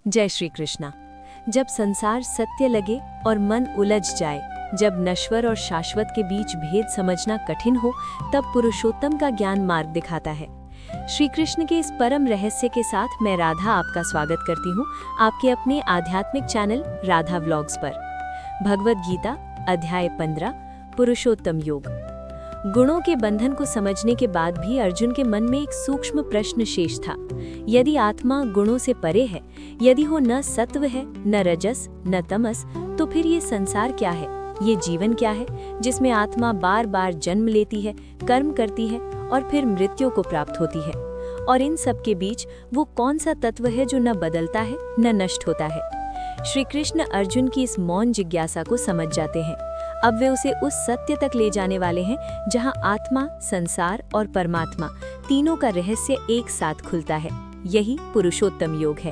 जय श्री कृष्णा। जब संसार सत्य लगे और मन उलझ जाए, जब नश्वर और शाश्वत के बीच भेद समझना कठिन हो, तब पुरुषोत्तम का ज्ञान मार्ग दिखाता है। श्री कृष्ण के इस परम रहस्य के साथ मैं राधा आपका स्वागत करती हूँ आपके अपने आध्यात्मिक चैनल राधा व्लॉग्स पर। भगवद गीता अध्याय 15 पुरुषोत्तम योग। गुणों के बंधन को समझने के बाद भी अर्जुन के मन में एक सूक्ष्म प्रश्न शेष था। यदि आत्मा गुणों से परे है, यदि वो न सत्व है, न रजस, न तमस, तो फिर ये संसार क्या है, ये जीवन क्या है, जिसमें आत्मा बार बार जन्म लेती है, कर्म करती है और फिर मृत्यु को प्राप्त होती है। और इन सब के बीच वो कौन सा तत्व है जो न बदलता है न नष्ट होता है। श्री कृष्ण अर्जुन की इस मौन जिज्ञासा को समझ जाते हैं। अब वे उसे उस सत्य तक ले जाने वाले हैं जहां आत्मा, संसार और परमात्मा तीनों का रहस्य एक साथ खुलता है। यही पुरुषोत्तम योग है।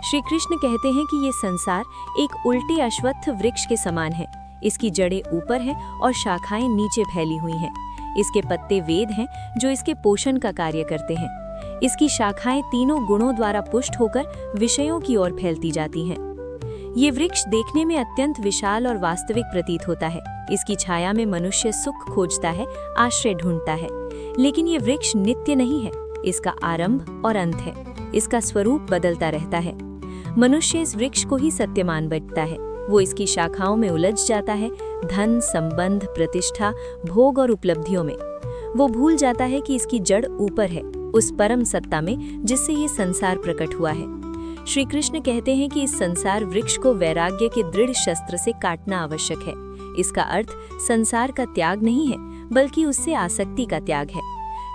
श्री कृष्ण कहते हैं कि ये संसार एक उल्टे अश्वत्थ वृक्ष के समान है। इसकी जड़ें ऊपर हैं और शाखाएं नीचे फैली हुई हैं। इसके पत्ते वेद हैं जो इसके पोषण का कार्य करते हैं। इसकी शाखाएं तीनों गुणों द्वारा पुष्ट होकर विषयों की ओर फैलती जाती हैं। ये वृक्ष देखने में अत्यंत विशाल और वास्तविक प्रतीत होता है। इसकी छाया में मनुष्य सुख खोजता है, आश्रय ढूंढता है। लेकिन ये वृक्ष नित्य नहीं है। इसका आरंभ और अंत है। इसका स्वरूप बदलता रहता है। मनुष्य इस वृक्ष को ही सत्य मान बैठता है। वो इसकी शाखाओं में उलझ जाता है, धन, संबंध, प्रतिष्ठा, भोग और उपलब्धियों में। वो भूल जाता है कि इसकी जड़ ऊपर है, उस परम सत्ता में जिससे ये संसार प्रकट हुआ है। श्री कृष्ण कहते हैं कि इस संसार वृक्ष को वैराग्य के दृढ़ शस्त्र से काटना आवश्यक है। इसका अर्थ संसार का त्याग नहीं है, बल्कि उससे आसक्ति का त्याग है।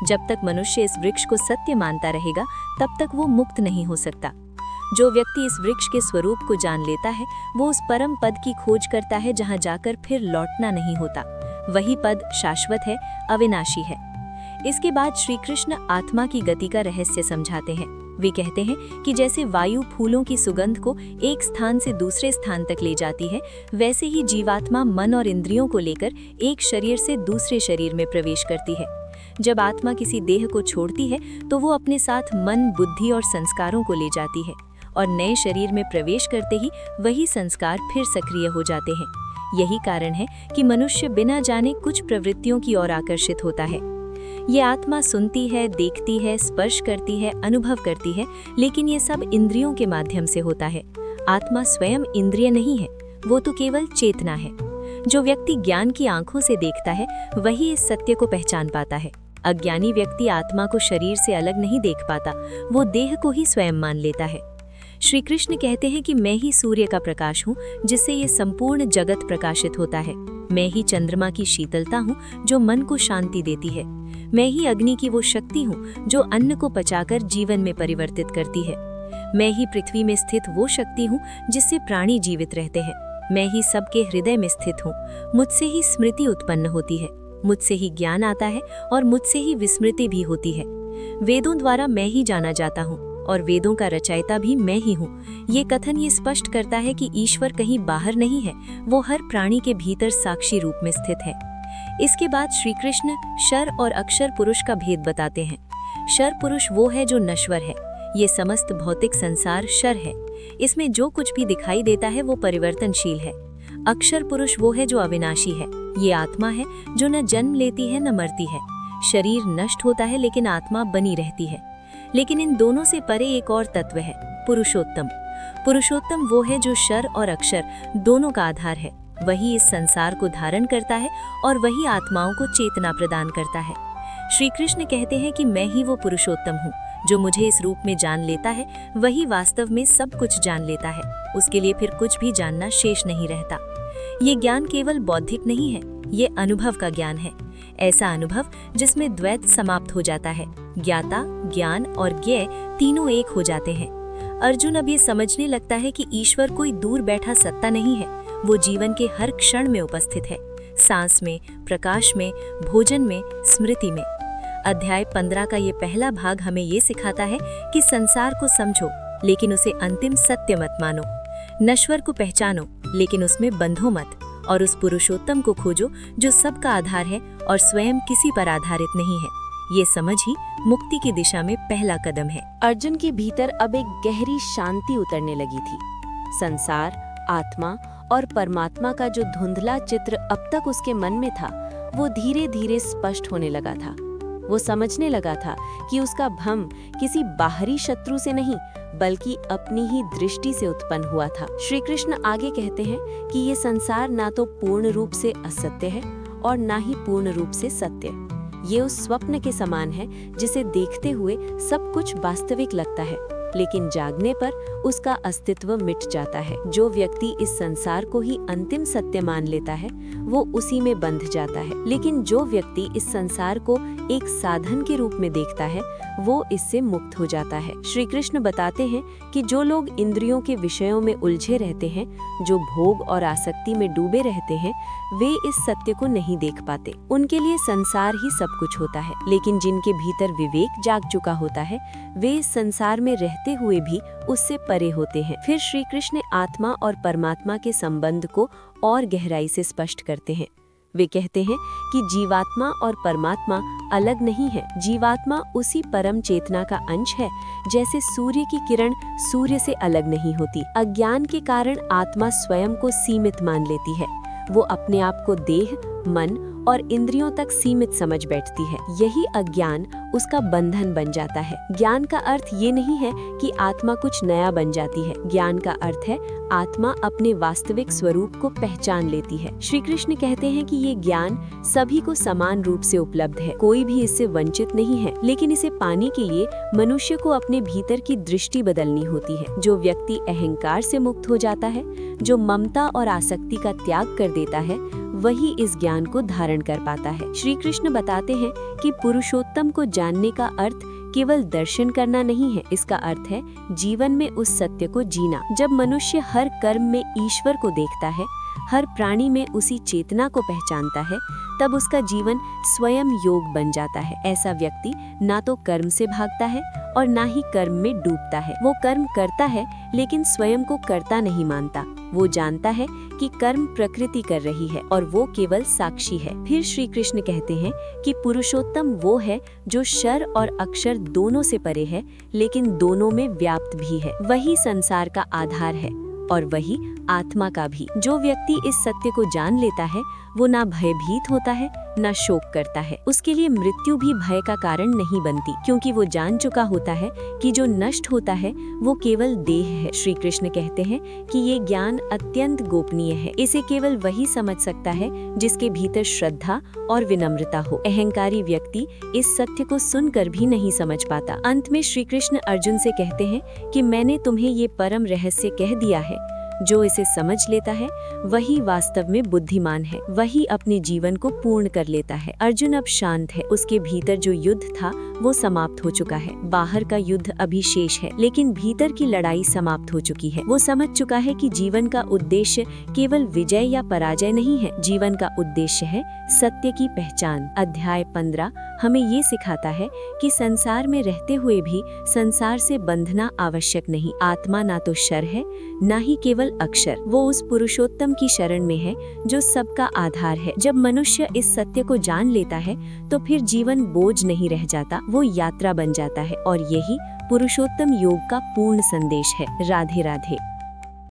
जब तक मनुष्य इस वृक्ष को सत्य मानता रहेगा, तब तक वो मुक्त नहीं हो सकता। जो व्यक्ति इस वृक्ष के स्वरूप को जान लेता है, वो उस परम पद की खोज करता है जहाँ जाकर फिर लौटना नहीं होता। वही पद शाश्वत है, अविनाशी है। इसके बाद श्री कृष्ण आत्मा की गति का रहस्य समझाते हैं। वे कहते हैं कि जैसे वायु फूलों की सुगंध को एक स्थान से दूसरे स्थान तक ले जाती है, वैसे ही जीवात्मा मन और इंद्रियों को लेकर एक शरीर से दूसरे शरीर में प्रवेश करती है। जब आत्मा किसी देह को छोड़ती है, तो वो अपने साथ मन, बुद्धि और संस्कारों को ले जाती है और नए शरीर में प्रवेश करते ही वही संस्कार फिर सक्रिय हो जाते हैं। यही कारण है कि मनुष्य बिना जाने कुछ प्रवृत्तियों की ओर आकर्षित होता है। ये आत्मा सुनती है, देखती है, स्पर्श करती है, अनुभव करती है, लेकिन ये सब इंद्रियों के माध्यम से होता है। आत्मा स्वयं इंद्रिय नहीं है, वो तो केवल चेतना है। जो व्यक्ति ज्ञान की आंखों से देखता है, वही इस सत्य को पहचान पाता है। अज्ञानी व्यक्ति आत्मा को शरीर से अलग नहीं देख पाता, वो देह को ही स्वयं मान लेता है। श्री कृष्ण कहते हैं कि मैं ही सूर्य का प्रकाश हूँ, जिससे ये संपूर्ण जगत प्रकाशित होता है। मैं ही चंद्रमा की शीतलता हूँ, जो मन को शांति देती है। मैं ही अग्नि की वो शक्ति हूँ जो अन्न को पचाकर जीवन में परिवर्तित करती है। मैं ही पृथ्वी में स्थित वो शक्ति हूँ जिससे प्राणी जीवित रहते हैं। मैं ही सबके हृदय में स्थित हूँ। मुझसे ही स्मृति उत्पन्न होती है, मुझसे ही ज्ञान आता है और मुझसे ही विस्मृति भी होती है। वेदों द्वारा मैं ही जाना जाता हूँ और वेदों का रचयिता भी मैं ही हूँ। ये कथन ये स्पष्ट करता है कि ईश्वर कहीं बाहर नहीं है, वो हर प्राणी के भीतर साक्षी रूप में स्थित है। इसके बाद श्री कृष्ण शर और अक्षर पुरुष का भेद बताते हैं। शर पुरुष वो है जो नश्वर है। ये समस्त भौतिक संसार शर है। इसमें जो कुछ भी दिखाई देता है वो परिवर्तनशील है। अक्षर पुरुष वो है जो अविनाशी है। ये आत्मा है जो न जन्म लेती है न मरती है। शरीर नष्ट होता है लेकिन आत्मा बनी रहती है। लेकिन इन दोनों से परे एक और तत्व है, पुरुषोत्तम। पुरुषोत्तम वो है जो शर और अक्षर दोनों का आधार है। वही इस संसार को धारण करता है और वही आत्माओं को चेतना प्रदान करता है। श्री कृष्ण कहते हैं कि मैं ही वो पुरुषोत्तम हूँ। जो मुझे इस रूप में जान लेता है, वही वास्तव में सब कुछ जान लेता है। उसके लिए फिर कुछ भी जानना शेष नहीं रहता। ये ज्ञान केवल बौद्धिक नहीं है, ये अनुभव का ज्ञान है। ऐसा अनुभव जिसमें द्वैत समाप्त हो जाता है। ज्ञाता, ज्ञान और ज्ञेय तीनों एक हो जाते हैं। अर्जुन अब ये समझने लगता है कि ईश्वर कोई दूर बैठा सत्ता नहीं है। वो जीवन के हर क्षण में उपस्थित है, सांस में, प्रकाश में, भोजन में, स्मृति में। अध्याय 15 का ये पहला भाग हमें ये सिखाता है कि संसार को समझो, लेकिन उसे अंतिम सत्य मत मानो। नश्वर को पहचानो, लेकिन उसमें बंधो मत। और उस पुरुषोत्तम को खोजो जो सबका आधार है और स्वयं किसी पर आधारित नहीं है। ये समझ ही मुक्ति की दिशा में पहला कदम है। अर्जुन के भीतर अब एक गहरी शांति उतरने लगी थी। संसार, आत्मा और परमात्मा का जो धुंधला चित्र अब तक उसके मन में था, वो धीरे धीरे स्पष्ट होने लगा था। वो समझने लगा था कि उसका भ्रम किसी बाहरी शत्रु से नहीं, बल्कि अपनी ही दृष्टि से उत्पन्न हुआ था। श्री कृष्ण आगे कहते हैं कि ये संसार ना तो पूर्ण रूप से असत्य है और ना ही पूर्ण रूप से सत्य। ये उस स्वप्न के समान है जिसे देखते हुए सब कुछ वास्तविक लगता है, लेकिन जागने पर उसका अस्तित्व मिट जाता है। जो व्यक्ति इस संसार को ही अंतिम सत्य मान लेता है, वो उसी में बंध जाता है। लेकिन जो व्यक्ति इस संसार को एक साधन के रूप में देखता है, वो इससे मुक्त हो जाता है। श्री कृष्ण बताते हैं कि जो लोग इंद्रियों के विषयों में उलझे रहते हैं, जो भोग और आसक्ति में डूबे रहते हैं, वे इस सत्य को नहीं देख पाते। उनके लिए संसार ही सब कुछ होता है। लेकिन जिनके भीतर विवेक जाग चुका होता है, वे इस संसार में रहते हुए भी उससे परे होते हैं। फिर श्री कृष्ण आत्मा और परमात्मा के संबंध को और गहराई से स्पष्ट करते हैं। वे कहते हैं कि जीवात्मा और परमात्मा अलग नहीं है। जीवात्मा उसी परम चेतना का अंश है, जैसे सूर्य की किरण सूर्य से अलग नहीं होती। अज्ञान के कारण आत्मा स्वयं को सीमित मान लेती है। वो अपने आप को देह, मन और इंद्रियों तक सीमित समझ बैठती है। यही अज्ञान उसका बंधन बन जाता है। ज्ञान का अर्थ ये नहीं है कि आत्मा कुछ नया बन जाती है। ज्ञान का अर्थ है आत्मा अपने वास्तविक स्वरूप को पहचान लेती है। श्री कृष्ण कहते हैं कि ये ज्ञान सभी को समान रूप से उपलब्ध है, कोई भी इससे वंचित नहीं है। लेकिन इसे पाने के लिए मनुष्य को अपने भीतर की दृष्टि बदलनी होती है। जो व्यक्ति अहंकार से मुक्त हो जाता है, जो ममता और आसक्ति का त्याग कर देता है, वही इस ज्ञान को धारण कर पाता है। श्री कृष्ण बताते हैं कि पुरुषोत्तम को जानने का अर्थ केवल दर्शन करना नहीं है, इसका अर्थ है जीवन में उस सत्य को जीना। जब मनुष्य हर कर्म में ईश्वर को देखता है, हर प्राणी में उसी चेतना को पहचानता है, तब उसका जीवन स्वयं योग बन जाता है। ऐसा व्यक्ति ना तो कर्म से भागता है और ना ही कर्म में डूबता है। वो कर्म करता है, लेकिन स्वयं को कर्ता नहीं मानता। वो जानता है कि कर्म प्रकृति कर रही है और वो केवल साक्षी है। फिर श्री कृष्ण कहते हैं कि पुरुषोत्तम वो है जो शर और अक्षर दोनों से परे है, लेकिन दोनों में व्याप्त भी है। वही संसार का आधार है और वही आत्मा का भी। जो व्यक्ति इस सत्य को जान लेता है, वो ना भयभीत होता है, ना शोक करता है। उसके लिए मृत्यु भी भय का कारण नहीं बनती, क्योंकि वो जान चुका होता है कि जो नष्ट होता है वो केवल देह है। श्री कृष्ण कहते हैं कि ये ज्ञान अत्यंत गोपनीय है। इसे केवल वही समझ सकता है जिसके भीतर श्रद्धा और विनम्रता हो। अहंकारी व्यक्ति इस सत्य को सुनकर भी नहीं समझ पाता। अंत में श्री कृष्ण अर्जुन से कहते हैं कि मैंने तुम्हें ये परम रहस्य कह दिया है। जो इसे समझ लेता है वही वास्तव में बुद्धिमान है, वही अपने जीवन को पूर्ण कर लेता है। अर्जुन अब शांत है। उसके भीतर जो युद्ध था वो समाप्त हो चुका है। बाहर का युद्ध अभी शेष है, लेकिन भीतर की लड़ाई समाप्त हो चुकी है। वो समझ चुका है कि जीवन का उद्देश्य केवल विजय या पराजय नहीं है। जीवन का उद्देश्य है सत्य की पहचान। अध्याय 15 हमें ये सिखाता है कि संसार में रहते हुए भी संसार से बंधना आवश्यक नहीं। आत्मा ना तो शर है, ना ही केवल अक्षर। वो उस पुरुषोत्तम की शरण में है जो सबका आधार है। जब मनुष्य इस सत्य को जान लेता है तो फिर जीवन बोझ नहीं रह जाता, वो यात्रा बन जाता है। और यही पुरुषोत्तम योग का पूर्ण संदेश है। राधे राधे।